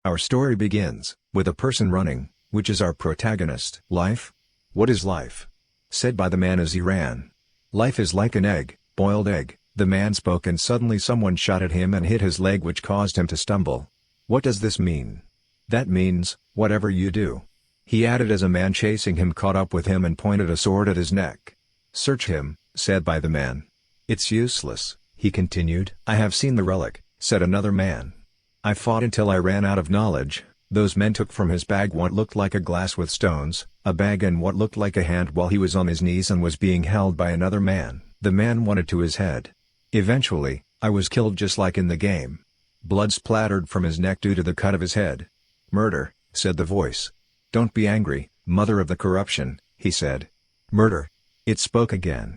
Our story begins with a person running, which is our protagonist. Life? What is life? Said by the man as he ran. Life is like an egg, boiled egg. The man spoke and suddenly someone shot at him and hit his leg, which caused him to stumble. What does this mean? That means, whatever you do. He added as a man chasing him caught up with him and pointed a sword at his neck. Search him, said by the man. It's useless, he continued. I have seen the relic, said another man. I fought until I ran out of knowledge. Those men took from his bag what looked like a glass with stones, a bag and what looked like a hand while he was on his knees and was being held by another man. The man wanted to his head. Eventually, I was killed just like in the game. Blood splattered from his neck due to the cut of his head. Murder, said the voice. Don't be angry, mother of the corruption, he said. Murder. It spoke again.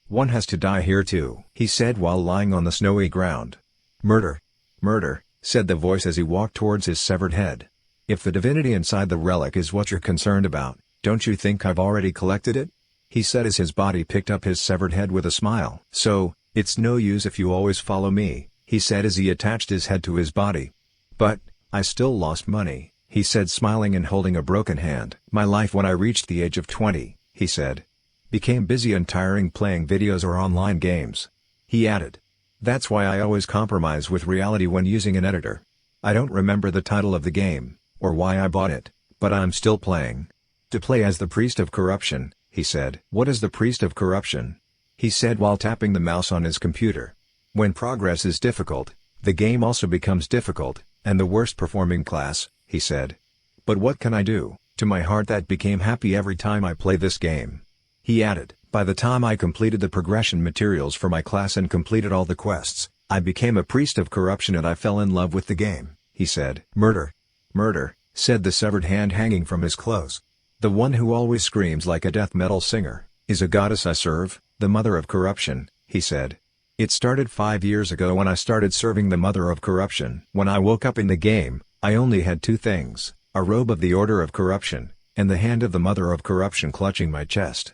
One has to die here too, he said while lying on the snowy ground. Murder. Murder, said the voice as he walked towards his severed head. If the divinity inside the relic is what you're concerned about, don't you think I've already collected it? He said as his body picked up his severed head with a smile. So, it's no use if you always follow me, he said as he attached his head to his body. But, I still lost money, he said smiling and holding a broken hand. My life when I reached the age of 20, he said. Became busy and tiring playing videos or online games. He added. That's why I always compromise with reality when using an editor. I don't remember the title of the game, or why I bought it, but I'm still playing. To play as the priest of corruption, he said. What is the priest of corruption? He said while tapping the mouse on his computer. When progress is difficult, the game also becomes difficult, and the worst performing class, he said. But what can I do? To my heart that became happy every time I play this game. He added. By the time I completed the progression materials for my class and completed all the quests, I became a priest of corruption and I fell in love with the game, he said. Murder. Murder, said the severed hand hanging from his clothes. The one who always screams like a death metal singer, is a goddess I serve, the mother of corruption, he said. It started 5 years ago when I started serving the mother of corruption. When I woke up in the game, I only had two things, a robe of the order of corruption, and the hand of the mother of corruption clutching my chest.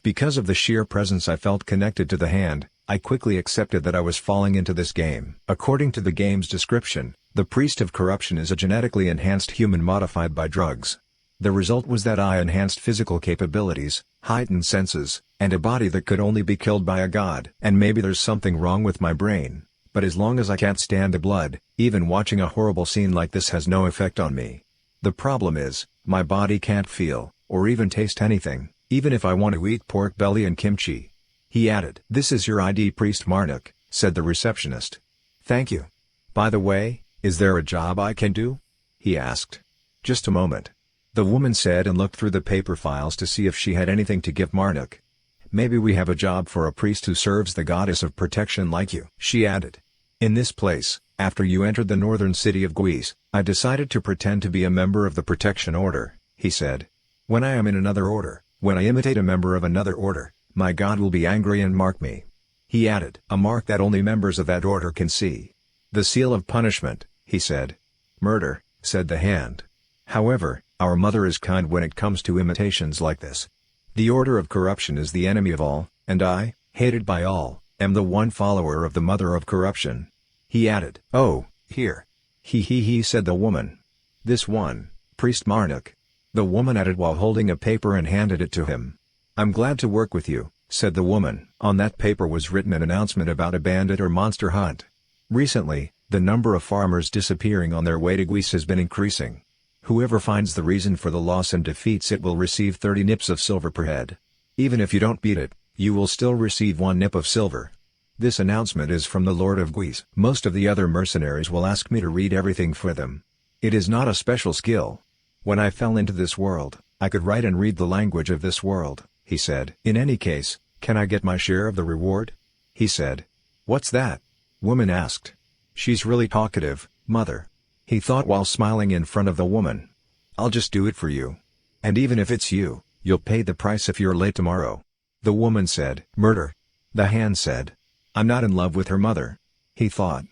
Because of the sheer presence I felt connected to the hand, I quickly accepted that I was falling into this game. According to the game's description, the priest of corruption is a genetically enhanced human modified by drugs. The result was that I enhanced physical capabilities, heightened senses, and a body that could only be killed by a god. And maybe there's something wrong with my brain, but as long as I can't stand the blood, even watching a horrible scene like this has no effect on me. The problem is, my body can't feel, or even taste anything. Even if I want to eat pork belly and kimchi. He added. This is your ID, Priest Marnik, said the receptionist. Thank you. By the way, is there a job I can do? He asked. Just a moment. The woman said and looked through the paper files to see if she had anything to give Marnik. Maybe we have a job for a priest who serves the goddess of protection like you. She added. In this place, after you entered the northern city of Guise, I decided to pretend to be a member of the protection order, he said. When I am in another order, when I imitate a member of another order, my God will be angry and mark me. He added. A mark that only members of that order can see. The seal of punishment, he said. Murder, said the hand. However, our mother is kind when it comes to imitations like this. The order of corruption is the enemy of all, and I, hated by all, am the one follower of the mother of corruption. He added. Oh, here. He said the woman. This one, Priest Marnik. The woman added while holding a paper and handed it to him. I'm glad to work with you, said the woman. On that paper was written an announcement about a bandit or monster hunt. Recently, the number of farmers disappearing on their way to Guise has been increasing. Whoever finds the reason for the loss and defeats it will receive 30 nips of silver per head. Even if you don't beat it, you will still receive 1 nip of silver. This announcement is from the Lord of Guise. Most of the other mercenaries will ask me to read everything for them. It is not a special skill. When I fell into this world, I could write and read the language of this world, he said. In any case, can I get my share of the reward? He said. What's that? Woman asked. She's really talkative, mother. He thought while smiling in front of the woman. I'll just do it for you. And even if it's you, you'll pay the price if you're late tomorrow. The woman said. Murder. The hand said. I'm not in love with her mother. He thought.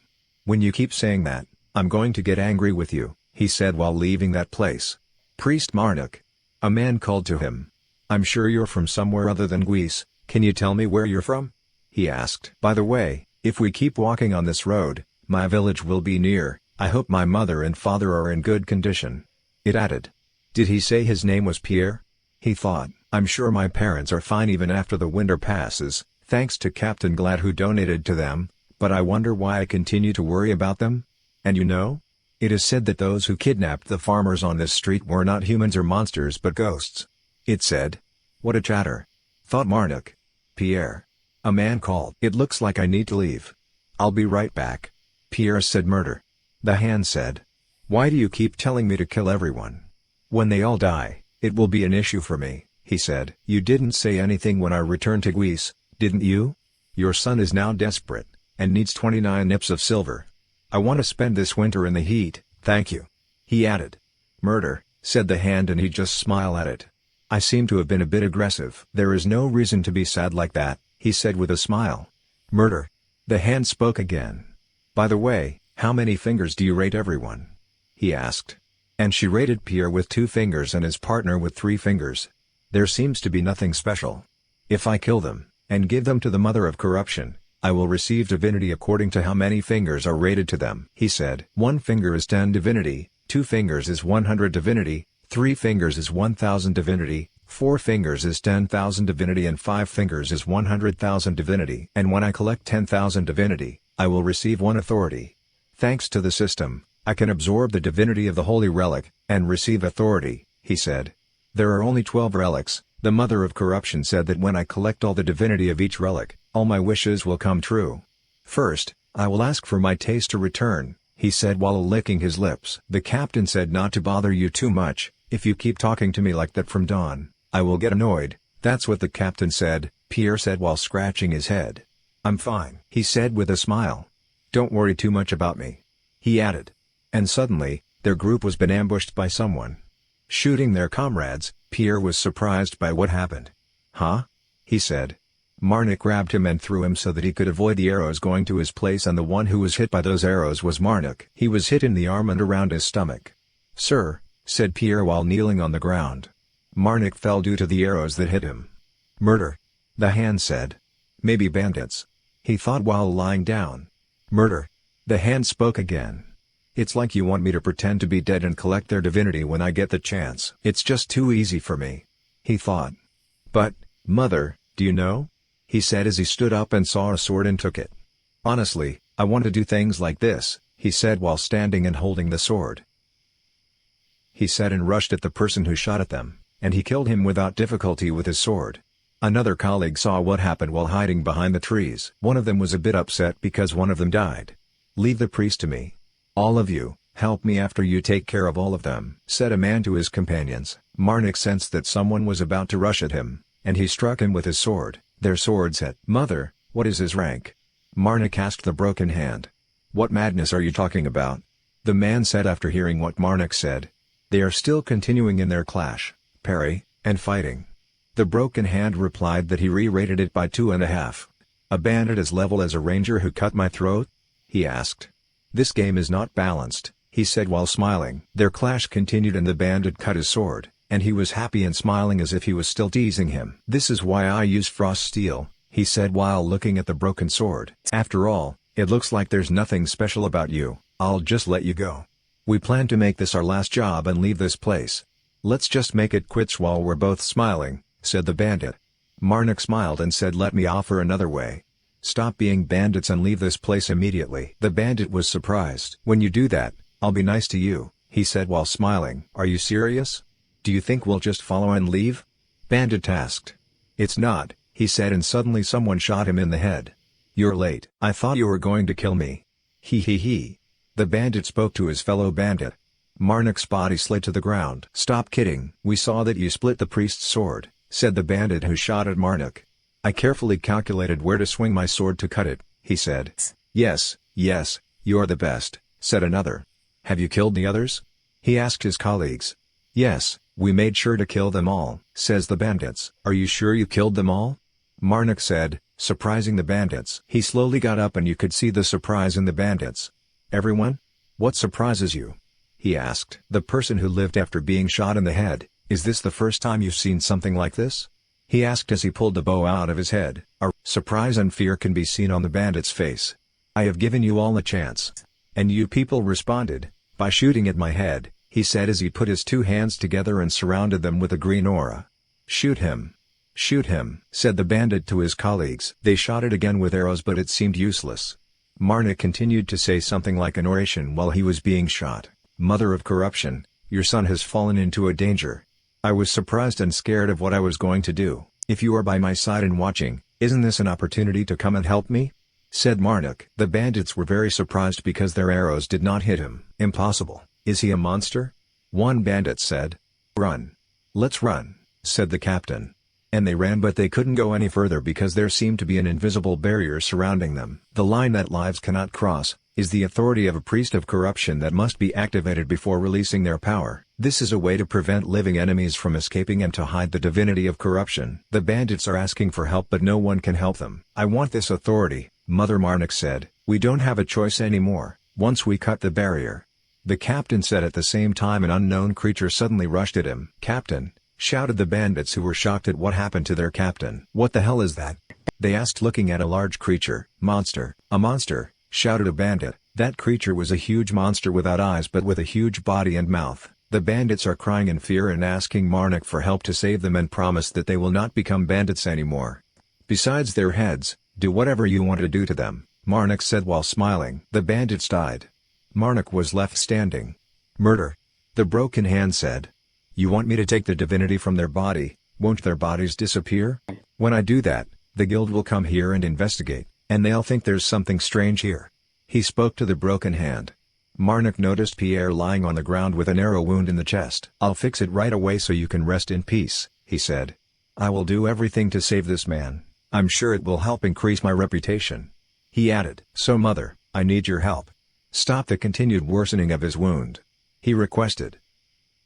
When you keep saying that, I'm going to get angry with you, he said while leaving that place. Priest Marnik. A man called to him. I'm sure you're from somewhere other than Guise, can you tell me where you're from? He asked. By the way, if we keep walking on this road, my village will be near, I hope my mother and father are in good condition. It added. Did he say his name was Pierre? He thought, I'm sure my parents are fine even after the winter passes, thanks to Captain Glad who donated to them, but I wonder why I continue to worry about them? And you know? It is said that those who kidnapped the farmers on this street were not humans or monsters but ghosts. It said. What a chatter. Thought Marnik. Pierre. A man called. It looks like I need to leave. I'll be right back. Pierre said murder. The hand said. Why do you keep telling me to kill everyone? When they all die, it will be an issue for me, he said. You didn't say anything when I returned to Greece, didn't you? Your son is now desperate, and needs 29 nips of silver. I want to spend this winter in the heat, thank you. He added. Murder, said the hand, and he just smiled at it. I seem to have been a bit aggressive. There is no reason to be sad like that, he said with a smile. Murder. The hand spoke again. By the way, how many fingers do you rate everyone? He asked. And she rated Pierre with 2 fingers and his partner with 3 fingers. There seems to be nothing special. If I kill them, and give them to the mother of corruption, I will receive divinity according to how many fingers are rated to them. He said. 1 finger is 10 divinity, 2 fingers is 100 divinity, 3 fingers is 1000 divinity, 4 fingers is 10,000 divinity, and 5 fingers is 100,000 divinity. And when I collect 10,000 divinity, I will receive 1 authority. Thanks to the system, I can absorb the divinity of the holy relic, and receive authority, he said. There are only 12 relics. The mother of corruption said that when I collect all the divinity of each relic, all my wishes will come true. First, I will ask for my taste to return, he said while licking his lips. The captain said not to bother you too much. If you keep talking to me like that from dawn, I will get annoyed. That's what the captain said, Pierre said while scratching his head. I'm fine, he said with a smile. Don't worry too much about me. He added. And suddenly, their group was been ambushed by someone. Shooting their comrades, Pierre was surprised by what happened. Huh? He said. Marnik grabbed him and threw him so that he could avoid the arrows going to his place, and the one who was hit by those arrows was Marnik. He was hit in the arm and around his stomach. Sir, said Pierre while kneeling on the ground. Marnik fell due to the arrows that hit him. Murder. The hand said. Maybe bandits. He thought while lying down. Murder. The hand spoke again. It's like you want me to pretend to be dead and collect their divinity when I get the chance. It's just too easy for me. He thought. But, mother, do you know? He said as he stood up and saw a sword and took it. Honestly, I want to do things like this, he said while standing and holding the sword. He said and rushed at the person who shot at them, and he killed him without difficulty with his sword. Another colleague saw what happened while hiding behind the trees. One of them was a bit upset because one of them died. Leave the priest to me. All of you, help me after you take care of all of them, said a man to his companions. Marnik sensed that someone was about to rush at him, and he struck him with his sword. Their swords hit. Mother, what is his rank? Marnik asked the broken hand. What madness are you talking about? The man said after hearing what Marnik said. They are still continuing in their clash, parry, and fighting. The broken hand replied that he re-rated it by 2.5. A bandit as level as a ranger who cut my throat? He asked. This game is not balanced, he said while smiling. Their clash continued and the bandit cut his sword, and he was happy and smiling as if he was still teasing him. This is why I use frost steel, he said while looking at the broken sword. After all, it looks like there's nothing special about you. I'll just let you go. We plan to make this our last job and leave this place. Let's just make it quits while we're both smiling, said the bandit. Marnik smiled and said, let me offer another way. Stop being bandits and leave this place immediately. The bandit was surprised. When you do that, I'll be nice to you, he said while smiling. Are you serious? Do you think we'll just follow and leave? Bandit asked. It's not, he said, and suddenly someone shot him in the head. You're late. I thought you were going to kill me. He. The bandit spoke to his fellow bandit. Marnik's body slid to the ground. Stop kidding. We saw that you split the priest's sword, said the bandit who shot at Marnik. I carefully calculated where to swing my sword to cut it, he said. Yes, you're the best, said another. Have you killed the others? He asked his colleagues. Yes, we made sure to kill them all, says the bandits. Are you sure you killed them all? Marnik said, surprising the bandits. He slowly got up and you could see the surprise in the bandits. Everyone? What surprises you? He asked. The person who lived after being shot in the head. Is this the first time you've seen something like this? He asked as he pulled the bow out of his head. Surprise and fear can be seen on the bandit's face. I have given you all a chance. And you people responded, by shooting at my head, he said as he put his two hands together and surrounded them with a green aura. Shoot him. Shoot him, said the bandit to his colleagues. They shot it again with arrows, but it seemed useless. Marnik continued to say something like an oration while he was being shot. Mother of corruption, your son has fallen into a danger. I was surprised and scared of what I was going to do. If you are by my side and watching, isn't this an opportunity to come and help me? Said Marnik. The bandits were very surprised because their arrows did not hit him. Impossible. Is he a monster? One bandit said. Run. Let's run, said the captain. And they ran, but they couldn't go any further because there seemed to be an invisible barrier surrounding them. The line that lives cannot cross is the authority of a priest of corruption that must be activated before releasing their power. This is a way to prevent living enemies from escaping and to hide the divinity of corruption. The bandits are asking for help, but no one can help them. I want this authority, Mother Marnik said. We don't have a choice anymore, once we cut the barrier. The captain said. At the same time an unknown creature suddenly rushed at him. Captain, shouted the bandits, who were shocked at what happened to their captain. What the hell is that? They asked, looking at a large creature. Monster. A monster, shouted a bandit. That creature was a huge monster without eyes but with a huge body and mouth. The bandits are crying in fear and asking Marnik for help to save them and promise that they will not become bandits anymore. Besides their heads, do whatever you want to do to them, Marnik said while smiling. The bandits died. Marnik was left standing. Murder. The broken hand said. You want me to take the divinity from their body? Won't their bodies disappear? When I do that, the guild will come here and investigate, and they'll think there's something strange here. He spoke to the broken hand. Marnik noticed Pierre lying on the ground with an arrow wound in the chest. I'll fix it right away so you can rest in peace, he said. I will do everything to save this man. I'm sure it will help increase my reputation. He added. So mother, I need your help. Stop the continued worsening of his wound. He requested.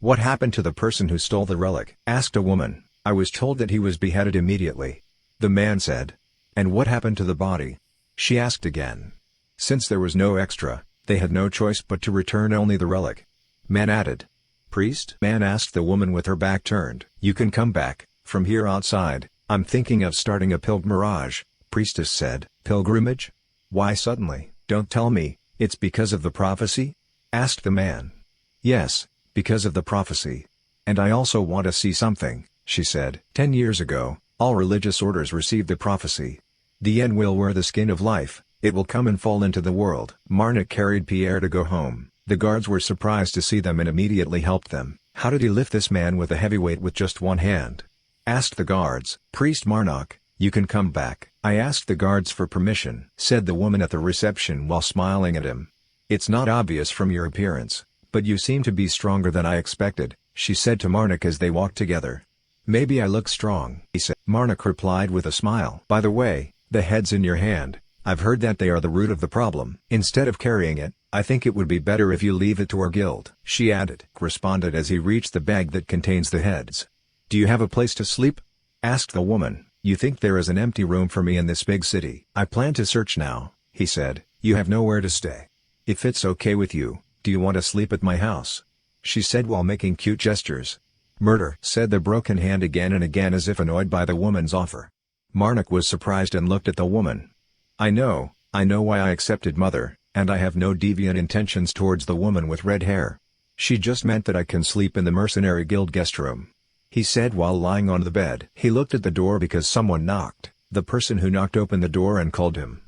What happened to the person who stole the relic? Asked a woman. I was told that he was beheaded immediately. The man said. And what happened to the body? She asked again. Since there was no extra, they had no choice but to return only the relic. Man added. Priest? Man asked the woman with her back turned. You can come back, from here outside, I'm thinking of starting a pilgrimage, priestess said. Pilgrimage? Why suddenly? Don't tell me. It's because of the prophecy? Asked the man. Yes, because of the prophecy. And I also want to see something, she said. 10 years ago, all religious orders received the prophecy. The end will wear the skin of life, it will come and fall into the world. Marnik carried Pierre to go home. The guards were surprised to see them and immediately helped them. How did he lift this man with a heavy weight with just one hand? Asked the guards. Priest Marnik, you can come back. I asked the guards for permission, said the woman at the reception while smiling at him. It's not obvious from your appearance, but you seem to be stronger than I expected, she said to Marnik as they walked together. Maybe I look strong, he said. Marnik replied with a smile. By the way, the head's in your hand. I've heard that they are the root of the problem. Instead of carrying it, I think it would be better if you leave it to our guild, she added. Responded as he reached the bag that contains the heads. Do you have a place to sleep? Asked the woman. You think there is an empty room for me in this big city? I plan to search now, he said. You have nowhere to stay. If it's okay with you, do you want to sleep at my house? She said while making cute gestures. Murder, said the broken hand again and again as if annoyed by the woman's offer. Marnik was surprised and looked at the woman. I know why I accepted mother, and I have no deviant intentions towards the woman with red hair. She just meant that I can sleep in the mercenary guild guest room, he said while lying on the bed. He looked at the door because someone knocked. The person who knocked opened the door and called him.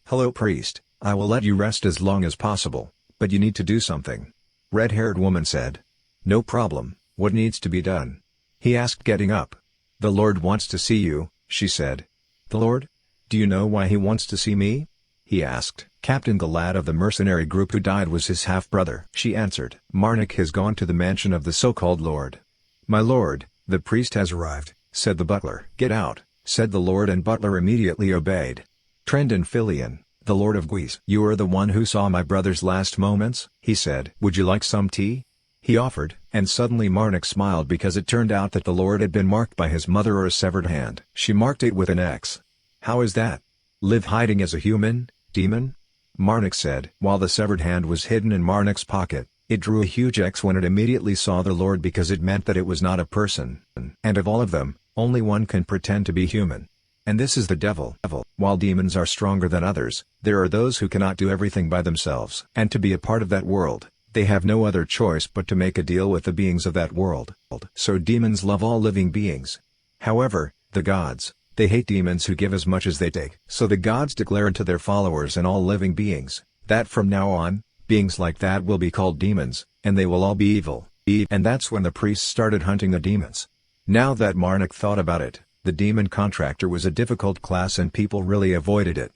Hello priest, I will let you rest as long as possible, but you need to do something. Red-haired woman said. No problem, what needs to be done? He asked getting up. The Lord wants to see you, she said. The Lord? Do you know why he wants to see me? He asked. Captain, the lad of the mercenary group who died was his half-brother. She answered. Marnik has gone to the mansion of the so-called Lord. My lord, the priest has arrived, said the butler. Get out, said the lord, and butler immediately obeyed. Trendon Filion, the lord of Guise. You are the one who saw my brother's last moments, he said. Would you like some tea? He offered, and suddenly Marnik smiled because it turned out that the lord had been marked by his mother or a severed hand. She marked it with an X. How is that? Live hiding as a human, demon? Marnik said. While the severed hand was hidden in Marnik's pocket, it drew a huge X when it immediately saw the Lord because it meant that it was not a person. And of all of them, only one can pretend to be human. And this is the devil. While demons are stronger than others, there are those who cannot do everything by themselves. And to be a part of that world, they have no other choice but to make a deal with the beings of that world. So demons love all living beings. However, the gods, they hate demons who give as much as they take. So the gods declared to their followers and all living beings, that from now on, beings like that will be called demons, and they will all be evil. And that's when the priests started hunting the demons. Now that Marnik thought about it, the demon contractor was a difficult class and people really avoided it.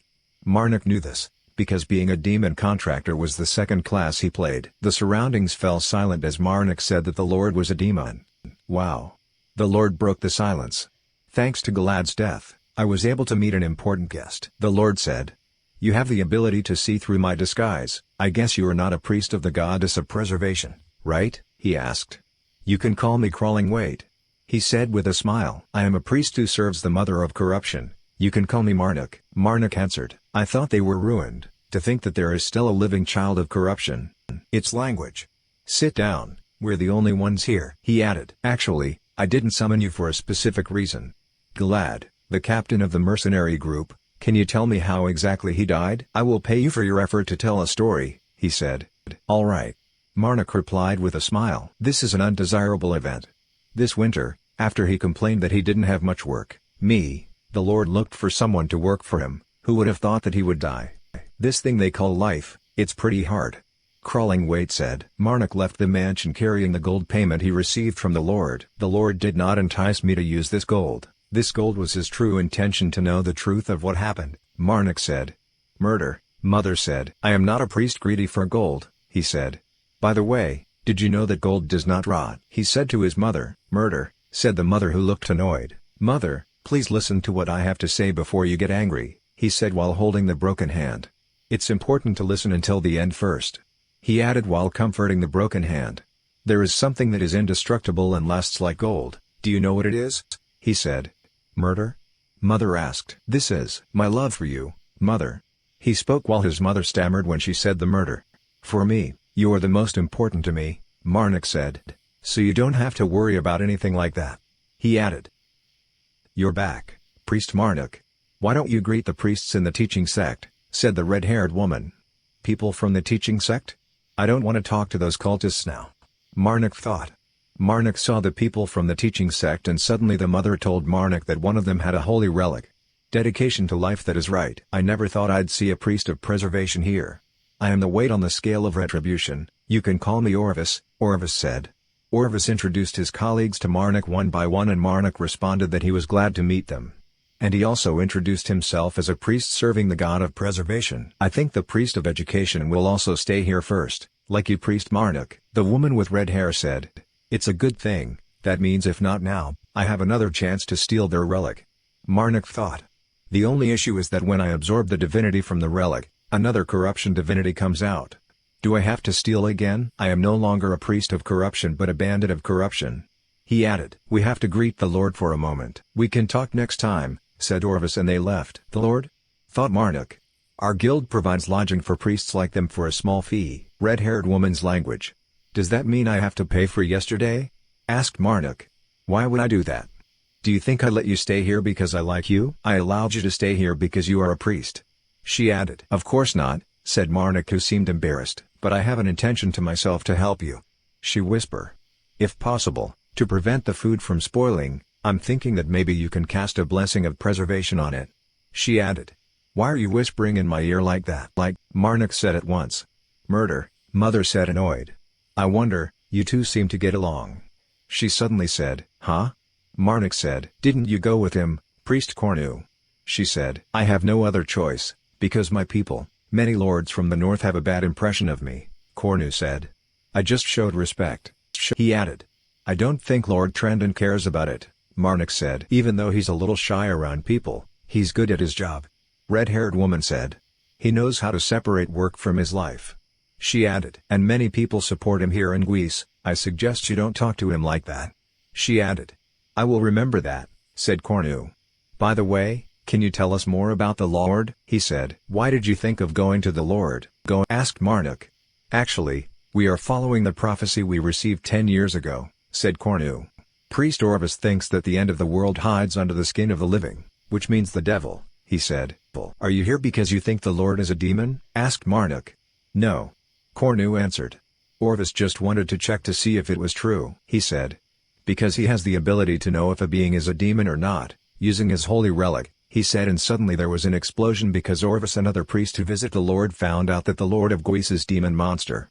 Marnik knew this, because being a demon contractor was the second class he played. The surroundings fell silent as Marnik said that the Lord was a demon. Wow. The Lord broke the silence. Thanks to Galad's death, I was able to meet an important guest. The Lord said, "You have the ability to see through my disguise. I guess you are not a priest of the goddess of preservation, right?" he asked. "You can call me Crawling Weight," he said with a smile. "I am a priest who serves the mother of corruption. You can call me Marnik." Marnik answered, "I thought they were ruined, to think that there is still a living child of corruption. It's language. Sit down, we're the only ones here." He added, "Actually, I didn't summon you for a specific reason. Galad, the captain of the mercenary group, can you tell me how exactly he died?" "I will pay you for your effort to tell a story," he said. "All right." Marnik replied with a smile. "This is an undesirable event. This winter, after he complained that he didn't have much work, the Lord looked for someone to work for him. Who would have thought that he would die? This thing they call life, it's pretty hard." Crawling Weight said. Marnik left the mansion carrying the gold payment he received from the Lord. "The Lord did not entice me to use this gold. This gold was his true intention to know the truth of what happened," Marnik said. "Murder," Mother said. "I am not a priest greedy for gold," he said. "By the way, did you know that gold does not rot?" he said to his mother. "Murder," said the mother who looked annoyed. "Mother, please listen to what I have to say before you get angry," he said while holding the broken hand. "It's important to listen until the end first," he added while comforting the broken hand. "There is something that is indestructible and lasts like gold. Do you know what it is?" he said. "Murder?" Mother asked. "This is my love for you, Mother." He spoke while his mother stammered when she said the murder. "For me, you are the most important to me," Marnik said. "So you don't have to worry about anything like that," he added. "You're back, Priest Marnik. Why don't you greet the priests in the teaching sect?" said the red-haired woman. "People from the teaching sect? I don't want to talk to those cultists now," Marnik thought. Marnik saw the people from the teaching sect and suddenly the mother told Marnik that one of them had a holy relic. Dedication to life that is right. "I never thought I'd see a priest of preservation here. I am the weight on the scale of retribution. You can call me Orvis," Orvis said. Orvis introduced his colleagues to Marnik one by one and Marnik responded that he was glad to meet them. And he also introduced himself as a priest serving the god of preservation. "I think the priest of education will also stay here first, like you, Priest Marnik," the woman with red hair said. "It's a good thing, that means if not now, I have another chance to steal their relic." Marnik thought. "The only issue is that when I absorb the divinity from the relic, another corruption divinity comes out. Do I have to steal again? I am no longer a priest of corruption but a bandit of corruption." He added, "We have to greet the Lord for a moment." "We can talk next time," said Orvis and they left. "The Lord?" thought Marnik. "Our guild provides lodging for priests like them for a small fee." Red-haired woman's language. "Does that mean I have to pay for yesterday?" asked Marnik. "Why would I do that? Do you think I let you stay here because I like you? I allowed you to stay here because you are a priest." She added. "Of course not," said Marnik who seemed embarrassed, "but I have an intention to myself to help you." She whispered. "If possible, to prevent the food from spoiling, I'm thinking that maybe you can cast a blessing of preservation on it." She added. "Why are you whispering in my ear like that?" Marnik said at once. "Murder," Mother said annoyed. "I wonder, you two seem to get along." She suddenly said, "Huh?" Marnik said. "Didn't you go with him, Priest Cornu?" She said. "I have no other choice, because my people, many lords from the north have a bad impression of me," Cornu said. "I just showed respect." He added. "I don't think Lord Trandon cares about it," Marnik said. "Even though he's a little shy around people, he's good at his job." Red-haired woman said. "He knows how to separate work from his life." She added. "And many people support him here in Greece. I suggest you don't talk to him like that." She added. "I will remember that," said Cornu. "By the way, can you tell us more about the Lord?" he said. "Why did you think of going to the Lord?" asked Marnik. "Actually, we are following the prophecy we received 10 years ago," said Cornu. "Priest Orvis thinks that the end of the world hides under the skin of the living. which means the devil, he said. Are you here because you think the Lord is a demon? Asked Marduk. No. Cornu answered. Orvis just wanted to check to see if it was true, he said. Because he has the ability to know if a being is a demon or not, using his holy relic, he said, and suddenly there was an explosion because Orvis, another priest who visit the Lord, found out that the Lord of Guise's demon monster,